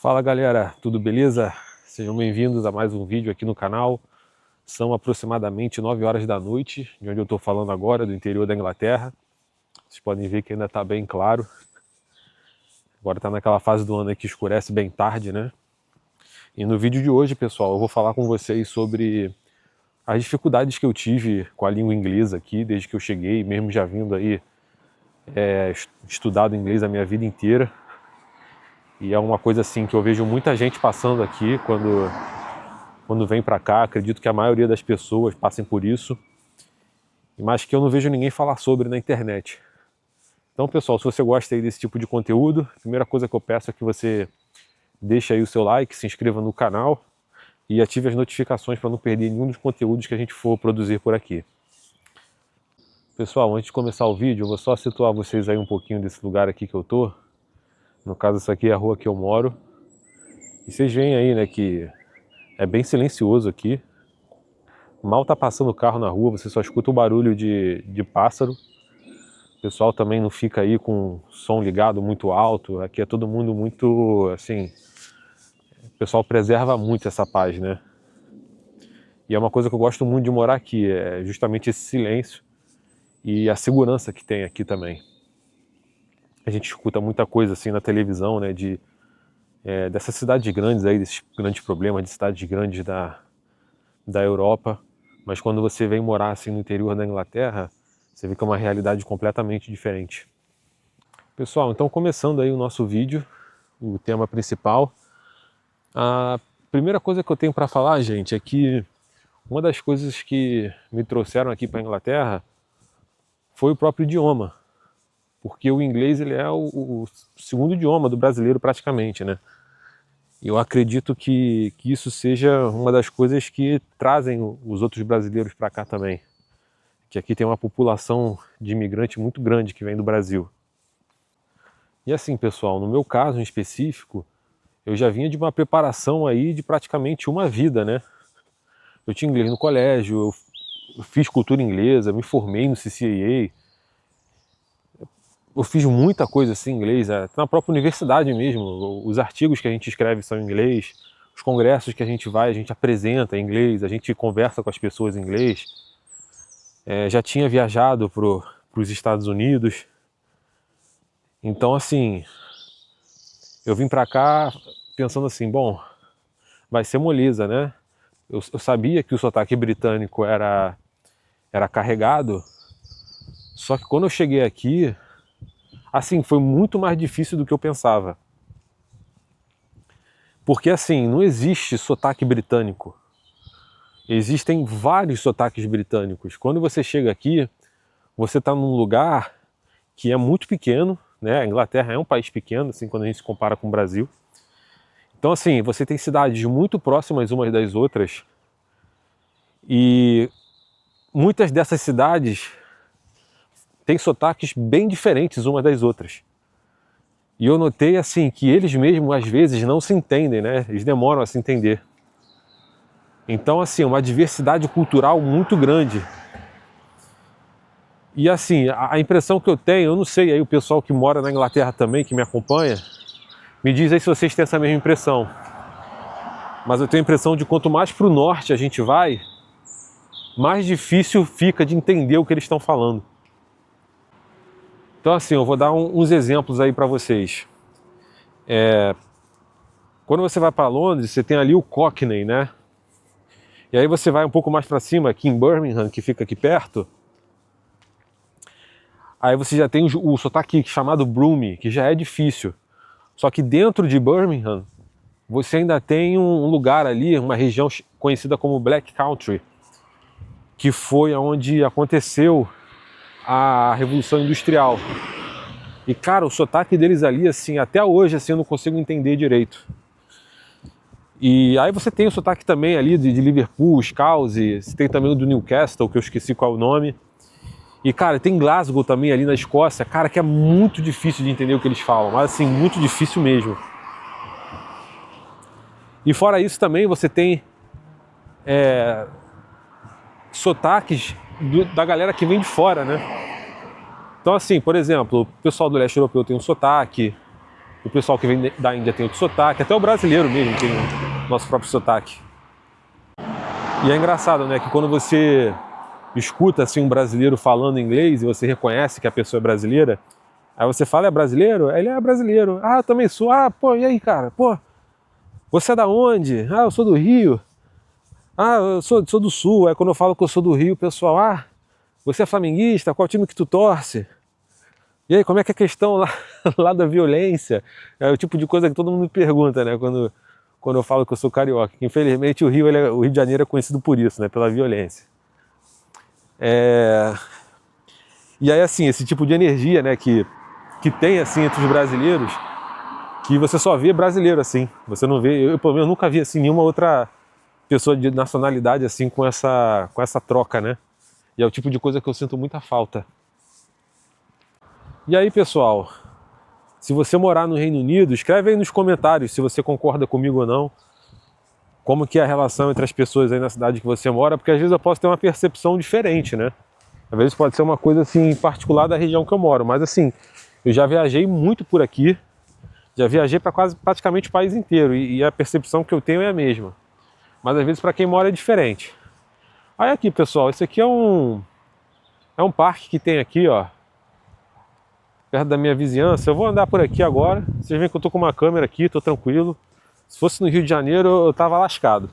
Fala galera, tudo beleza? Sejam bem-vindos a mais um vídeo aqui no canal. São aproximadamente 9 horas da noite, de onde eu estou falando agora, do interior da Inglaterra. Vocês podem ver que ainda está bem claro. Agora está naquela fase do ano aí que escurece bem tarde, né? E no vídeo de hoje, pessoal, eu vou falar com vocês sobre as dificuldades que eu tive com a língua inglesa aqui, desde que eu cheguei, mesmo já vindo aí estudado inglês a minha vida inteira. E é uma coisa assim que eu vejo muita gente passando aqui quando vem pra cá. Acredito que a maioria das pessoas passem por isso, mas que eu não vejo ninguém falar sobre na internet. Então, pessoal, se você gosta aí desse tipo de conteúdo, a primeira coisa que eu peço é que você deixe aí o seu like, se inscreva no canal e ative as notificações para não perder nenhum dos conteúdos que a gente for produzir por aqui. Pessoal, antes de começar o vídeo, eu vou só situar vocês aí um pouquinho desse lugar aqui que eu tô. No caso, essa aqui é a rua que eu moro. E vocês veem aí, né, que é bem silencioso aqui. Mal tá passando carro na rua, você só escuta o barulho de pássaro. O pessoal também não fica aí com o som ligado muito alto. Aqui é todo mundo muito, assim... O pessoal preserva muito essa paz, né? E é uma coisa que eu gosto muito de morar aqui, é justamente esse silêncio e a segurança que tem aqui também. A gente escuta muita coisa assim na televisão, né, dessas cidades grandes aí, desses grandes problemas de cidades grandes da Europa, mas quando você vem morar assim no interior da Inglaterra, você vê que é uma realidade completamente diferente. Pessoal, então começando aí o nosso vídeo, o tema principal, a primeira coisa que eu tenho para falar, gente, é que uma das coisas que me trouxeram aqui para a Inglaterra foi o próprio idioma, porque o inglês ele é o segundo idioma do brasileiro praticamente, né? E eu acredito que isso seja uma das coisas que trazem os outros brasileiros para cá também. Que aqui tem uma população de imigrante muito grande que vem do Brasil. E assim, pessoal, no meu caso em específico, eu já vinha de uma preparação aí de praticamente uma vida, né? Eu tinha inglês no colégio, eu fiz cultura inglesa, me formei no CCAA, eu fiz muita coisa assim em inglês, na própria universidade mesmo, os artigos que a gente escreve são em inglês, os congressos que a gente apresenta em inglês, a gente conversa com as pessoas em inglês. Já tinha viajado para os Estados Unidos, então assim, eu vim para cá pensando assim, bom, vai ser moleza, né? Eu sabia que o sotaque britânico era carregado, só que quando eu cheguei aqui, assim, foi muito mais difícil do que eu pensava. Porque assim, não existe sotaque britânico. Existem vários sotaques britânicos. Quando você chega aqui, você está num lugar que é muito pequeno, né? A Inglaterra é um país pequeno, assim, quando a gente se compara com o Brasil. Então assim, você tem cidades muito próximas umas das outras e muitas dessas cidades têm sotaques bem diferentes umas das outras. E eu notei assim que eles mesmos às vezes não se entendem, né? Eles demoram a se entender. Então assim, uma diversidade cultural muito grande. E assim, a impressão que eu tenho, eu não sei aí o pessoal que mora na Inglaterra também, que me acompanha, me diz aí se vocês têm essa mesma impressão. Mas eu tenho a impressão de quanto mais para o norte a gente vai, mais difícil fica de entender o que eles estão falando. Então assim, eu vou dar uns exemplos aí para vocês. Quando você vai para Londres, você tem ali o Cockney, né? E aí você vai um pouco mais para cima, aqui em Birmingham, que fica aqui perto. Aí você já tem o sotaque chamado Brumie, que já é difícil. Só que dentro de Birmingham, você ainda tem um lugar ali, uma região conhecida como Black Country, que foi onde aconteceu a Revolução Industrial. E cara, o sotaque deles ali, assim, até hoje, assim, eu não consigo entender direito. E aí você tem o sotaque também ali de Liverpool, Scouse, você tem também o do Newcastle, que eu esqueci qual é o nome. E cara, tem Glasgow também ali na Escócia, cara, que é muito difícil de entender o que eles falam, mas assim, muito difícil mesmo. E fora isso também você tem sotaques da galera que vem de fora, né? Então assim, por exemplo, o pessoal do leste europeu tem um sotaque, o pessoal que vem da Índia tem outro sotaque, até o brasileiro mesmo tem o nosso próprio sotaque. E é engraçado, né, que quando você escuta assim um brasileiro falando inglês e você reconhece que a pessoa é brasileira, aí você fala, é brasileiro? Ele é brasileiro. Ah, eu também sou. Ah, pô, e aí, cara? Pô, você é da onde? Ah, eu sou do Rio. Ah, eu sou do Sul. Aí quando eu falo que eu sou do Rio, o pessoal, ah, você é flamenguista? Qual time que tu torce? E aí, como é que é a questão lá, lá da violência? É o tipo de coisa que todo mundo me pergunta, né, quando eu falo que eu sou carioca. Infelizmente o Rio de Janeiro é conhecido por isso, né, pela violência. E aí, assim, esse tipo de energia, né, que tem, assim, entre os brasileiros, que você só vê brasileiro, assim. Você não vê, eu pelo menos nunca vi, assim, nenhuma outra pessoa de nacionalidade, assim, com essa troca, né. E é o tipo de coisa que eu sinto muita falta. E aí, pessoal, se você morar no Reino Unido, escreve aí nos comentários se você concorda comigo ou não. Como que é a relação entre as pessoas aí na cidade que você mora, porque às vezes eu posso ter uma percepção diferente, né? Às vezes pode ser uma coisa assim particular da região que eu moro, mas assim, eu já viajei muito por aqui, já viajei para quase praticamente o país inteiro e a percepção que eu tenho é a mesma. Mas às vezes para quem mora é diferente. Aí aqui, pessoal, esse aqui é um parque que tem aqui, ó, perto da minha vizinhança. Eu vou andar por aqui agora. Vocês veem que eu tô com uma câmera aqui, tô tranquilo. Se fosse no Rio de Janeiro, eu tava lascado.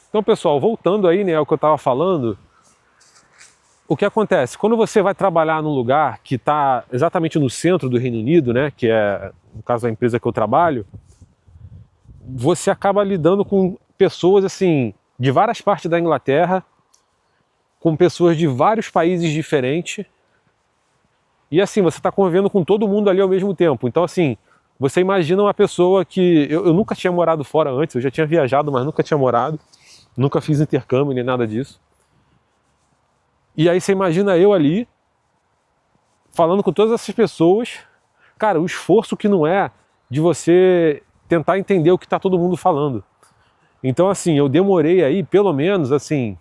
Então, pessoal, voltando aí, né, ao que eu tava falando, o que acontece? Quando você vai trabalhar num lugar que está exatamente no centro do Reino Unido, né, que é, no caso, a empresa que eu trabalho, você acaba lidando com pessoas, assim, de várias partes da Inglaterra, com pessoas de vários países diferentes, e assim, você está convivendo com todo mundo ali ao mesmo tempo. Então, assim, você imagina uma pessoa que... Eu nunca tinha morado fora antes, eu já tinha viajado, mas nunca tinha morado, nunca fiz intercâmbio nem nada disso. E aí você imagina eu ali, falando com todas essas pessoas, cara, o esforço que não é de você tentar entender o que está todo mundo falando. Então, assim, eu demorei aí, pelo menos, assim,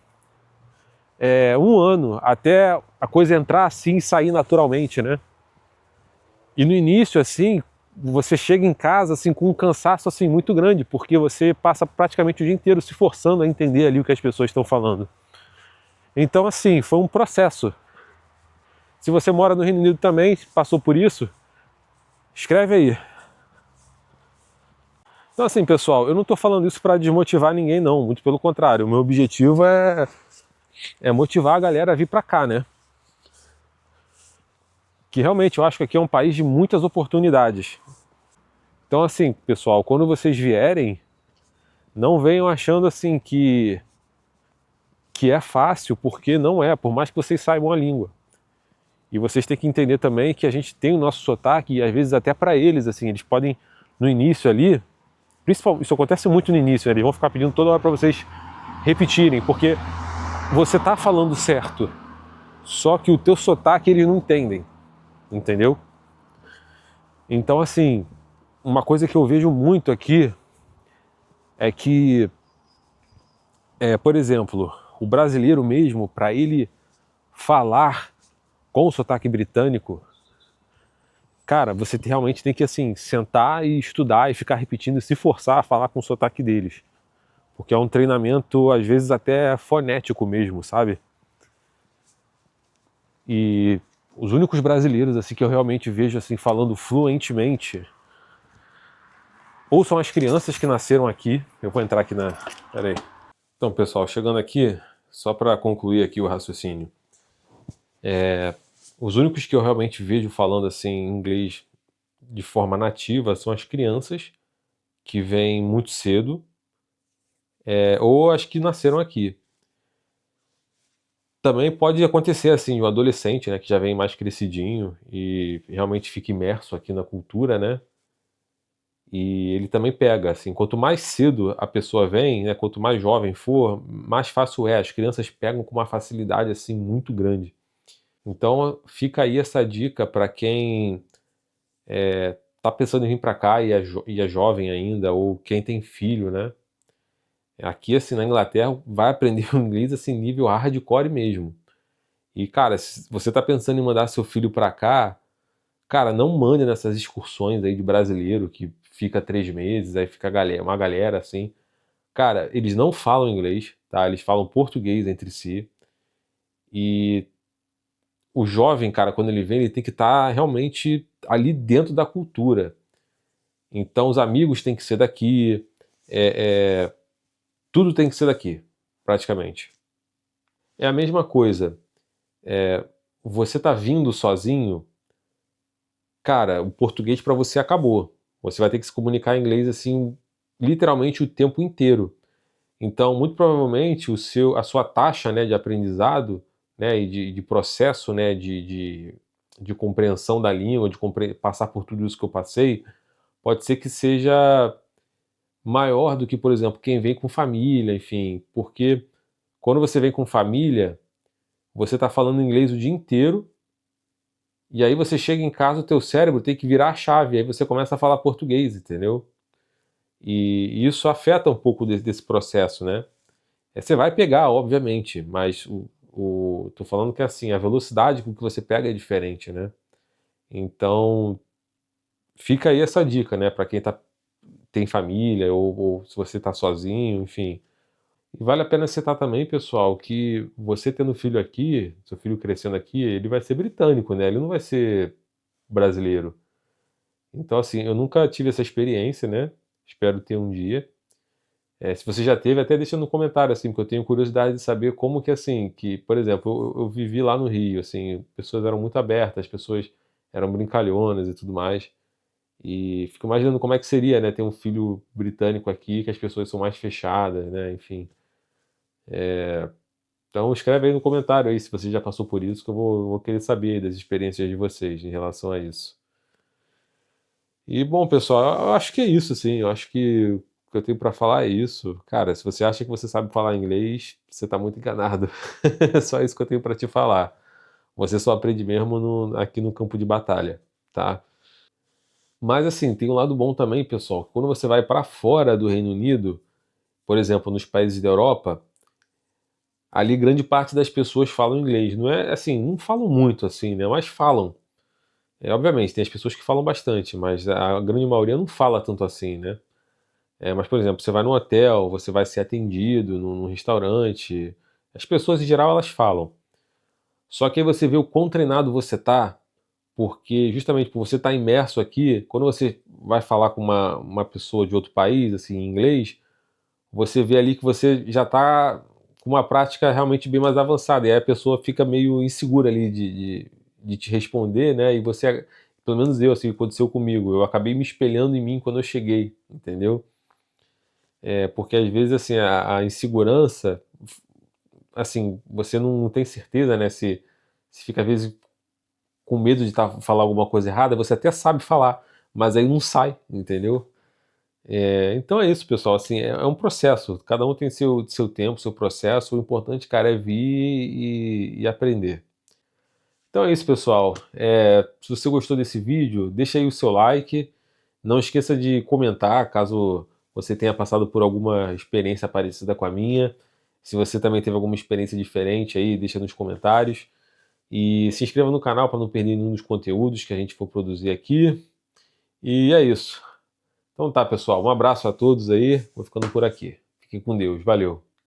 um ano até a coisa entrar assim e sair naturalmente, né? E no início, assim, você chega em casa, assim, com um cansaço, assim, muito grande, porque você passa praticamente o dia inteiro se forçando a entender ali o que as pessoas estão falando. Então, assim, foi um processo. Se você mora no Reino Unido também, passou por isso, escreve aí. Então assim, pessoal, eu não estou falando isso para desmotivar ninguém não, muito pelo contrário, o meu objetivo é motivar a galera a vir para cá, né? Que realmente eu acho que aqui é um país de muitas oportunidades. Então assim, pessoal, quando vocês vierem, não venham achando assim que é fácil, porque não é, por mais que vocês saibam a língua. E vocês têm que entender também que a gente tem o nosso sotaque e às vezes até para eles, assim, eles podem, no início ali, isso acontece muito no início, né? Eles vão ficar pedindo toda hora para vocês repetirem, porque você tá falando certo, só que o teu sotaque eles não entendem, entendeu? Então assim, uma coisa que eu vejo muito aqui é que, por exemplo, o brasileiro mesmo, para ele falar com o sotaque britânico, cara, você realmente tem que assim, sentar e estudar e ficar repetindo e se forçar a falar com o sotaque deles. Porque é um treinamento, às vezes, até fonético mesmo, sabe? E os únicos brasileiros assim que eu realmente vejo assim falando fluentemente ou são as crianças que nasceram aqui. Eu vou entrar aqui na... Pera aí. Então, pessoal, chegando aqui, só para concluir aqui o raciocínio. Os únicos que eu realmente vejo falando assim inglês de forma nativa são as crianças que vêm muito cedo, ou as que nasceram aqui. Também pode acontecer assim, um adolescente, né, que já vem mais crescidinho e realmente fica imerso aqui na cultura, né? E ele também pega, assim, quanto mais cedo a pessoa vem, né, quanto mais jovem for, mais fácil é. As crianças pegam com uma facilidade assim muito grande. Então fica aí essa dica para quem tá pensando em vir para cá e é jovem ainda, ou quem tem filho, né? Aqui, assim, na Inglaterra, vai aprender o inglês, assim, nível hardcore mesmo. E, cara, se você tá pensando em mandar seu filho para cá, Cara, não mande nessas excursões aí de brasileiro que fica 3 meses, aí fica uma galera assim. Cara, eles não falam inglês, tá? Eles falam português entre si. E o jovem, cara, quando ele vem, ele tem que estar realmente ali dentro da cultura. Então, os amigos têm que ser daqui, tudo tem que ser daqui, praticamente. É a mesma coisa. Você tá vindo sozinho, cara, o português para você acabou. Você vai ter que se comunicar em inglês assim, literalmente o tempo inteiro. Então, muito provavelmente, a sua taxa, né, de aprendizado, né, e de processo, né, de compreensão da língua, de passar por tudo isso que eu passei, pode ser que seja maior do que, por exemplo, quem vem com família, enfim, porque quando você vem com família, você está falando inglês o dia inteiro, e aí você chega em casa, o teu cérebro tem que virar a chave, aí você começa a falar português, entendeu? E isso afeta um pouco desse processo, né? Você vai pegar, obviamente, mas tô falando que assim, a velocidade com que você pega é diferente, né? Então, fica aí essa dica, né, para quem tem família ou se você tá sozinho, enfim. E vale a pena citar também, pessoal, que você tendo filho aqui, seu filho crescendo aqui, ele vai ser britânico, né? Ele não vai ser brasileiro. Então, assim, eu nunca tive essa experiência, né? Espero ter um dia. Se você já teve, até deixa no comentário, assim, porque eu tenho curiosidade de saber como que, assim, que, por exemplo, eu vivi lá no Rio, assim, pessoas eram muito abertas, as pessoas eram brincalhonas e tudo mais, e fico imaginando como é que seria, né, ter um filho britânico aqui, que as pessoas são mais fechadas, né, enfim. Então escreve aí no comentário aí se você já passou por isso, que eu vou querer saber das experiências de vocês em relação a isso. E bom, pessoal, eu acho que é isso, assim. Eu acho que o que eu tenho pra falar é isso. Cara, se você acha que você sabe falar inglês, você tá muito enganado. É só isso que eu tenho pra te falar. Você só aprende mesmo aqui no campo de batalha, tá? Mas assim, tem um lado bom também, pessoal. Quando você vai pra fora do Reino Unido, por exemplo, nos países da Europa, ali grande parte das pessoas falam inglês. Não é assim, não falam muito assim, né? Mas falam. Obviamente, tem as pessoas que falam bastante, mas a grande maioria não fala tanto assim, né? Mas, por exemplo, você vai num hotel, você vai ser atendido num restaurante, as pessoas em geral elas falam. Só que aí você vê o quão treinado você tá, porque justamente por você estar imerso aqui, quando você vai falar com uma pessoa de outro país, assim, em inglês, você vê ali que você já tá com uma prática realmente bem mais avançada, e aí a pessoa fica meio insegura ali de te responder, né? E você, pelo menos eu, assim, aconteceu comigo, eu acabei me espelhando em mim quando eu cheguei, entendeu? Porque às vezes assim a insegurança, assim, você não tem certeza, né, se fica às vezes com medo de falar alguma coisa errada, você até sabe falar, mas aí não sai, entendeu? Então é isso, pessoal, assim, é um processo, cada um tem seu tempo, seu processo, o importante, cara, é vir e aprender. Então é isso, pessoal. Se você gostou desse vídeo, deixa aí o seu like. Não esqueça de comentar caso você tenha passado por alguma experiência parecida com a minha. Se você também teve alguma experiência diferente aí, deixa nos comentários. E se inscreva no canal para não perder nenhum dos conteúdos que a gente for produzir aqui. E é isso. Então tá, pessoal. Um abraço a todos aí. Vou ficando por aqui. Fiquem com Deus. Valeu.